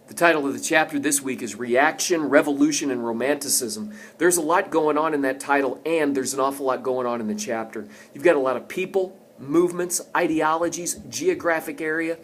The title of the chapter this week is Reaction, Revolution, and Romanticism. There's a lot going on in that title, and there's an awful lot going on in the chapter. You've got a lot of people, movements, ideologies, geographic area,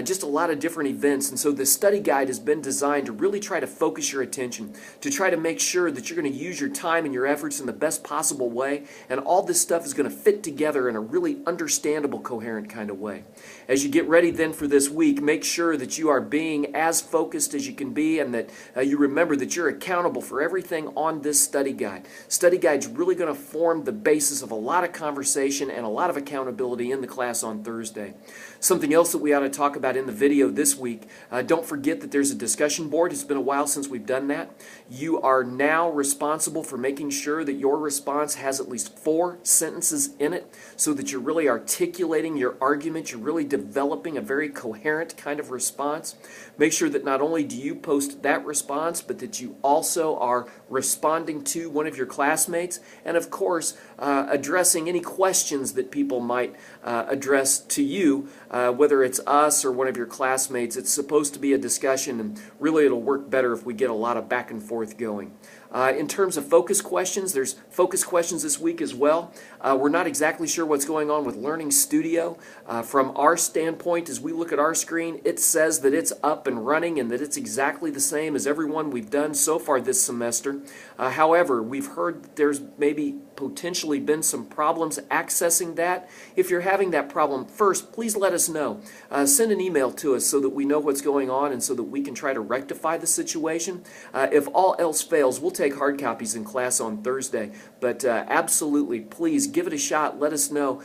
just a lot of different events. And so this study guide has been designed to really try to focus your attention, to try to make sure that you're going to use your time and your efforts in the best possible way, and all this stuff is going to fit together in a really understandable, coherent kind of way. As you get ready then for this week, make sure that you are being as focused as you can be, and that you remember that you're accountable for everything on this study guide. Study guide's really going to form the basis of a lot of conversation and a lot of accountability in the class on Thursday. Something else that we ought to talk about in the video this week, don't forget that there's a discussion board. It's been a while since we've done that. You are now responsible for making sure that your response has at least 4 sentences in it, so that you're really articulating your argument, you're really developing a very coherent kind of response. Make sure that not only do you post that response, but that you also are responding to one of your classmates, and of course addressing any questions that people might address to you, whether it's us or one of your classmates. It's supposed to be a discussion, and really it'll work better if we get a lot of back and forth going. In terms of focus questions, there's focus questions this week as well. We're not exactly sure what's going on with Learning Studio. From our standpoint, as we look at our screen, it says that it's up and running and that it's exactly the same as everyone we've done so far this semester. However, we've heard that there's maybe potentially been some problems accessing that. If you're having that problem, first, please let us know. Send an email to us so that we know what's going on and so that we can try to rectify the situation. If all else fails, we'll take hard copies in class on Thursday. But absolutely, please give it a shot. Let us know.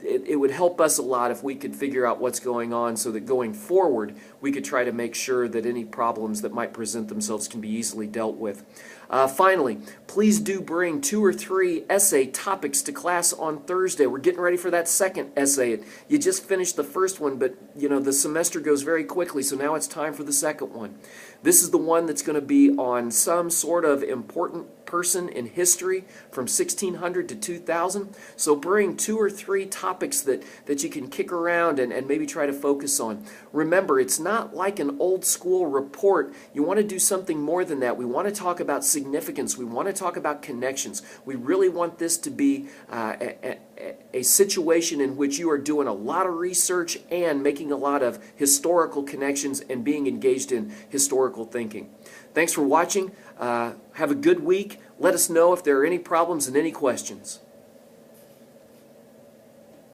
It would help us a lot if we could figure out what's going on, so that going forward we could try to make sure that any problems that might present themselves can be easily dealt with. Finally, please do bring 2 or 3 essay topics to class on Thursday. We're getting ready for that second essay. You just finished the first one, but you know the semester goes very quickly, so now it's time for the second one. This is the one that's going to be on some sort of important person in history from 1600 to 2000. So bring 2 or 3 topics that you can kick around and maybe try to focus on. Remember, it's not like an old school report. You want to do something more than that. We want to talk about significance. We want to talk about connections. We really want this to be a situation in which you are doing a lot of research and making a lot of historical connections and being engaged in historical thinking. Thanks for watching. Have a good week. Let us know if there are any problems and any questions.